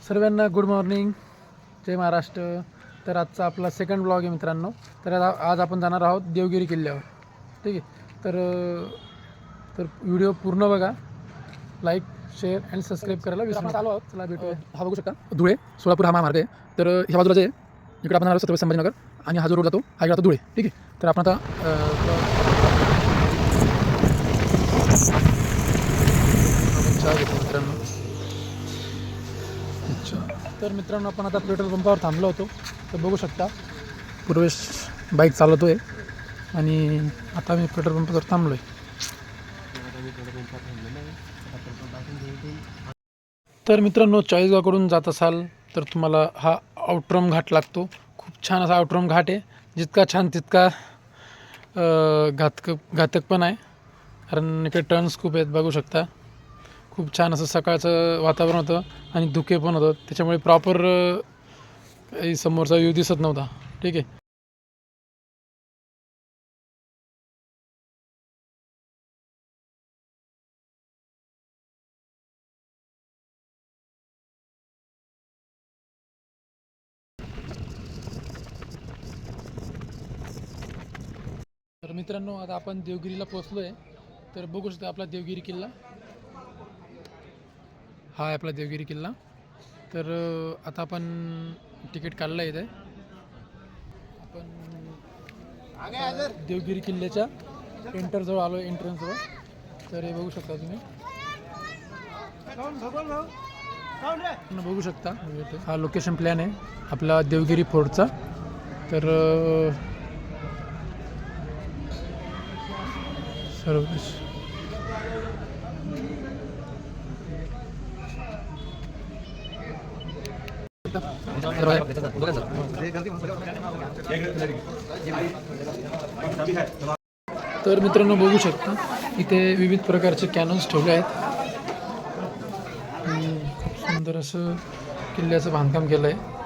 सर्वांना good morning, जय महाराष्ट्र. तर आजचा आपला सेकंड ब्लॉग आहे मित्रांनो. तर आज आपण जाणार आहोत देवगिरी किल्ल्यावर. ठीक आहे. तर व्हिडिओ पूर्ण बघा, लाईक शेअर आणि सबस्क्राईब करायला विसरू नका. आलो आहोत, चला भेटूया. हा बघू शकता धुळे सोलापूर हा महामार्ग आहे. तर ह्या बाजूला जे इकडे आपण आलो छत्रपती संभाजीनगर आणि हा जो रोड जातो हा इकडे धुळे. ठीक आहे. तर आपण आता चहा घेतो मित्रांनो. तर मित्रांनो आपण आता पेट्रोल पंपावर थांबलो होतो. तर बघू शकता पूर्वेश बाईक चालवतो आहे आणि आता मी पेट्रोल पंपावर थांबलो आहे. तर मित्रांनो चाळीसगावकडून जात असाल तर तुम्हाला हा आउटरम घाट लागतो. खूप छान असा आउटरम घाट आहे. जितका छान तितका घातक पण आहे, कारण इकडे टर्न्स खूप आहेत. बघू शकता खूप छान असं सकाळचं वातावरण होतं आणि धुके पण होतं, त्याच्यामुळे प्रॉपर समोरचा व्ह्यू दिसत नव्हता. ठीक आहे. तर मित्रांनो आता आपण देवगिरीला पोहोचलो आहे. तर बघू शकता आपला देवगिरी किल्ला हा आहे, आपला देवगिरी किल्ला. तर आता आपण तिकीट काढलं इथे. आपण देवगिरी किल्ल्याच्या एंटरजवळ आलो, एंट्रन्सजवळ. तर हे बघू शकता तुम्ही, बघू शकता हा लोकेशन प्लॅन आहे आपला देवगिरी फोर्टचा. तर सर्व तर मित्रांनो बघू शकता इथे विविध प्रकारचे कॅनन्स ठेवले आहेत. खूप सुंदर असं किल्ल्याचं बांधकाम केलं आहे.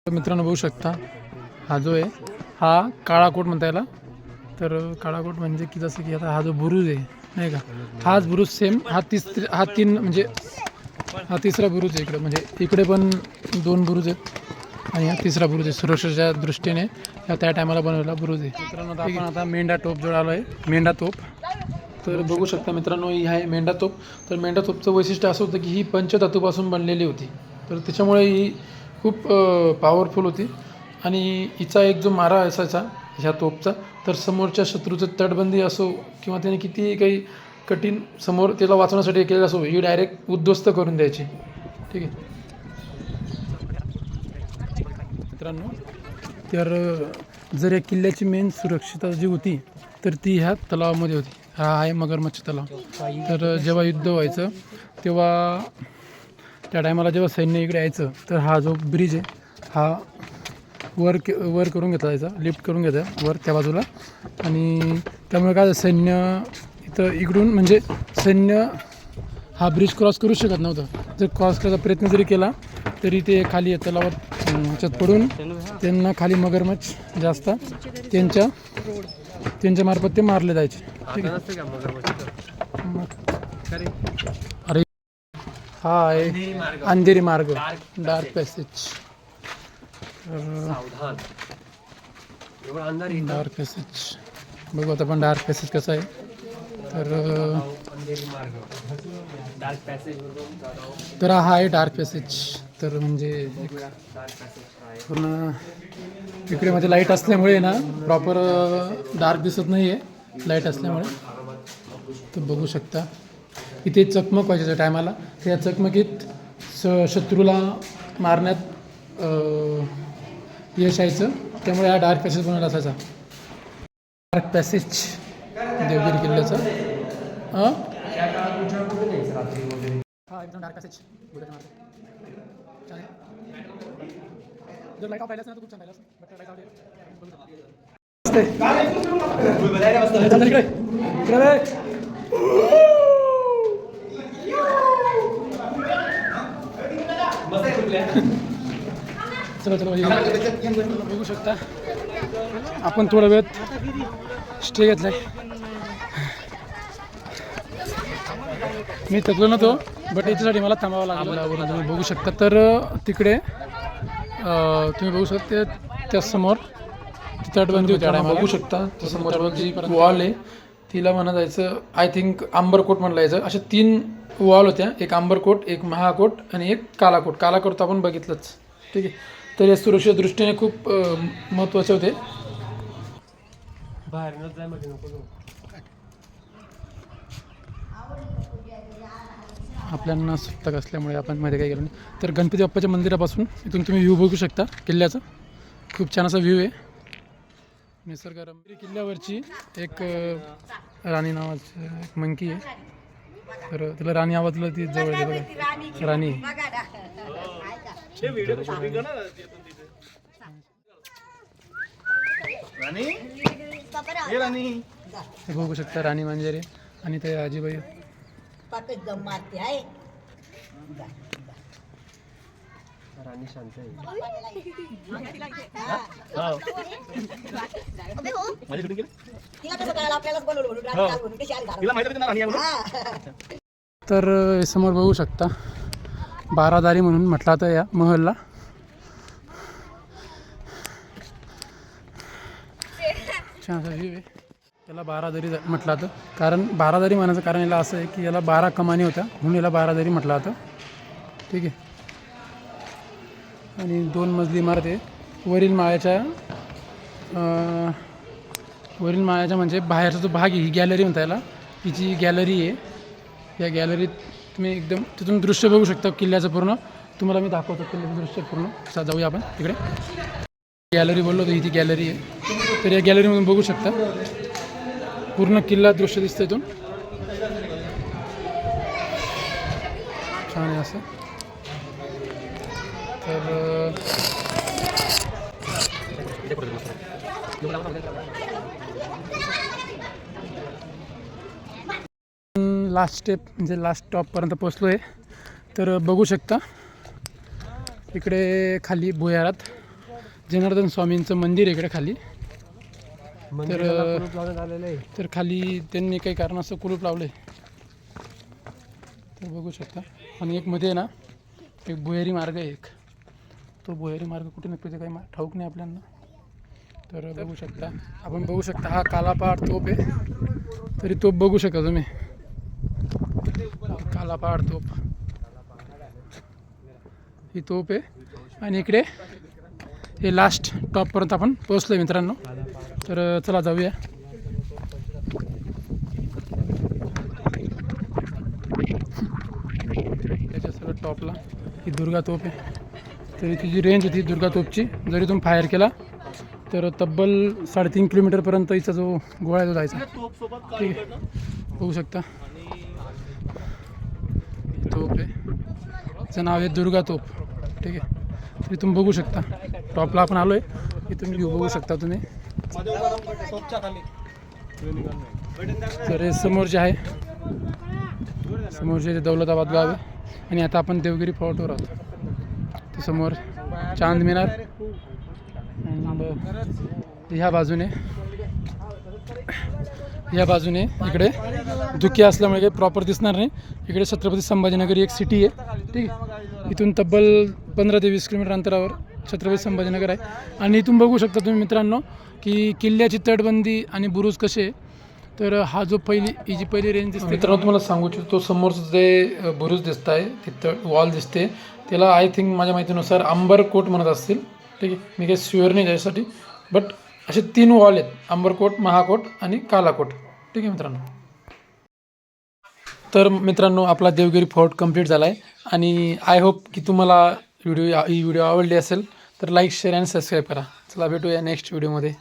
मित्रांनो बघू शकता हा जो आहे हा काळाकोट म्हणता याला. तर काळाकोट म्हणजे की जसं की आता हा जो बुरुज आहे नाही का, हाच बुरुज सेम हा तीन म्हणजे हा तिसरा बुरुज आहे इकडे. म्हणजे इकडे पण 2 बुरुज आहेत आणि हा तिसरा बुरुज आहे. सुरक्षेच्या दृष्टीने त्या टायमाला बनवलेला बुरुज आहे. मित्रांनो आपण आता मेंढा तोप जवळ आलो आहे, मेंढा तोप. तर बघू शकता मित्रांनो ही आहे मेंढा तोप. तर मेंढा तोपचं वैशिष्ट्य असं होतं की ही पंचधातूपासून बनलेली होती. तर त्याच्यामुळे ही खूप पॉवरफुल होती. आणि हिचा एक जो मारा असायचा ह्या तोपचा, तर समोरच्या शत्रूचं तटबंदी असो किंवा त्याने किती काही कठीण समोर त्याला वाचवण्यासाठी केलेलं असो, ही डायरेक्ट उद्ध्वस्त करून द्यायची. ठीक आहे मित्रांनो. तर जर या किल्ल्याची मेन सुरक्षितता जी होती तर ती ह्या तलावामध्ये होती. हा आहे मगरमच्छ तलाव. तर जेव्हा युद्ध व्हायचं तेव्हा त्या टायमाला जेव्हा सैन्य इकडे यायचं तर हा जो ब्रिज आहे हा वर करून घेतला जायचा, लिफ्ट करून घ्यायचा वर त्या बाजूला. आणि त्यामुळे काय सैन्य इथं इकडून म्हणजे सैन्य हा ब्रिज क्रॉस करू शकत नव्हतं. जर क्रॉस करायचा प्रयत्न जरी केला तरी ते खाली तलावात ह्याच्यात पडून त्यांना खाली मगरमच्छ जास्त त्यांच्या मार्फत ते मारले जायचे. ठीक आहे. अरे हा आहे अंधेरी मार्ग, डार्क पॅसेज. डार्क पॅसेज बघू आता आपण डार्क पॅसेज कसं आहे. तर हा आहे डार्क पॅसेज. तर म्हणजे पूर्ण इकडे मध्ये लाईट असल्यामुळे ना प्रॉपर डार्क दिसत नाही आहे लाईट असल्यामुळे. तर बघू शकता इथे चकमक व्हायच्या टायमाला, त्या चकमकीत शत्रूला मारण्यात यश यायचं. त्यामुळे हा डार्क पॅसेज बनवला असायचा. डार्क पॅसेज देवगिरी किल्ल्याचा. हा एकदम डार्क पॅसेज. जर लाईट ऑफ राहिल्यास ना तर खूप छान राहिलं, बट लाईट ऑफ चला बघू शकता आपण थोडा वेळ स्टे घेतलाय. मी थकलो नव्हतो बट याच्यासाठी मला थांबावं लागलं. तुम्ही बघू शकता तर तिकडे तुम्ही बघू शकता त्यासमोर तटबंदी होती. बघू शकता त्यासमोर जी वॉल आहे तिला म्हणा जायचं आय थिंक आंबरकोट म्हणलं जायचं. अशा 3 वॉल होत्या, एक आंबरकोट, एक महाकोट आणि एक कालाकोट. कालाकोट तर आपण बघितलंच. ठीक आहे, तर या सुरक्षा दृष्टीने खूप महत्त्वाचे होते. आपल्यांना सुट्टक असल्यामुळे आपण मध्ये काही गेलो नाही. तर गणपती बाप्पाच्या मंदिरापासून इथून तुम्ही व्ह्यू बघू शकता किल्ल्याचा. खूप छान असा व्ह्यू आहे. निसर्गरम्य किल्ल्यावरची एक राणी नावाची एक मंकी आहे. तर तिला राणी आवाजला ती जवळ बघा राणी. बघू शकता राणी मांजरे आणि ते आजीबाई. राणी शांत आहे. तर समोर बघू शकता बारादारी म्हणून म्हटलं आता या महलला. छान असा व्ह्यू आहे. त्याला बारादारी म्हटलं जातं कारण बारादारी म्हणायचं कारण याला असं आहे की याला 12 कमानी होत्या म्हणून याला बारादारी म्हटलं जातं. ठीक आहे, आणि 2 मजली इमारत आहे. वरील माळ्याच्या म्हणजे बाहेरचा जो भाग आहे ही गॅलरी म्हणता याला. ही जी गॅलरी आहे या गॅलरीत तुम्ही एकदम तिथून दृश्य बघू शकता किल्ल्याचं पूर्ण. तुम्हाला मी दाखवतो किल्ल्याचं दृश्य पूर्ण. जाऊया आपण तिकडे. गॅलरी बोललो तर ही ती गॅलरी आहे. तर या गॅलरीमधून बघू शकता पूर्ण किल्ला दृश्य दिसतं इथून. छान आहे असं. तर लास्ट स्टेप म्हणजे लास्ट टॉपपर्यंत पोचलो आहे. तर बघू शकता इकडे खाली भुयारात जनार्दन स्वामींचं मंदिर आहे इकडे खाली. तर खाली त्यांनी काही कारणास्तव कुलूप लावले. तर बघू शकता. आणि एक मध्ये ना एक भुयारी मार्ग आहे एक. तो भुयारी मार्ग कुठे नक्की काही ठाऊक नाही आपल्याला. तर बघू शकता आपण बघू शकता हा कालापहाड तोप आहे. तरी तोप बघू शकता तुम्ही. कालापहाड तोप ही तोप आहे. आणि इकडे हे लास्ट टॉपपर्यंत आपण पोहोचलो आहे मित्रांनो. तर चला जाऊया. त्याच्या सर्व टॉपला ही दुर्गा तोप आहे. तर इथे जी रेंज होती दुर्गा तोपची जरी तुम्ही फायर केला तर तब्बल 3.5 किलोमीटरपर्यंत हिचा जो गोळा आहे तो जायचा. ठीक आहे, बघू शकता तोप आहे. तिचं नाव आहे दुर्गा तोप. ठीक आहे, तर इथून बघू शकता टॉपला आपण आलो आहे. इथून व्ह्यू बघू शकता तुम्ही. तर हे समोर जे आहे समोरचे दौलताबाद गाव आहे. आणि आता आपण देवगिरी फोर्टवर आहोत. तर समोर चांद मिनार आणि ह्या बाजूने इकडे धुके असल्यामुळे काही प्रॉपर दिसणार नाही. इकडे छत्रपती संभाजीनगर एक सिटी आहे. ठीक आहे, इथून तब्बल 15 ते 20 किलोमीटर अंतरावर छत्रपती संभाजीनगर आहे. आणि इथून बघू शकता तुम्ही मित्रांनो की किल्ल्याची तटबंदी आणि बुरुज कसे. तर हा जो ही जी पहिली रेंज दिसते मित्रांनो तुम्हाला सांगू इच्छितो. समोरचं जे बुरुज दिसत आहे तिथं वॉल दिसते त्याला आय थिंक माझ्या माहितीनुसार अंबरकोट म्हणत असतील. ठीक आहे, मी काही श्युअर नाही त्याच्यासाठी. बट असे 3 वॉल आहेत अंबरकोट, महाकोट आणि कालाकोट. ठीक आहे मित्रांनो. तर मित्रांनो आपला देवगिरी फोर्ट कंप्लीट झाला आहे. आणि आय होप की तुम्हाला ही व्हिडिओ आवडली असेल तर लाईक शेअर आणि सबस्क्राईब करा. चला भेटूया नेक्स्ट व्हिडिओमध्ये.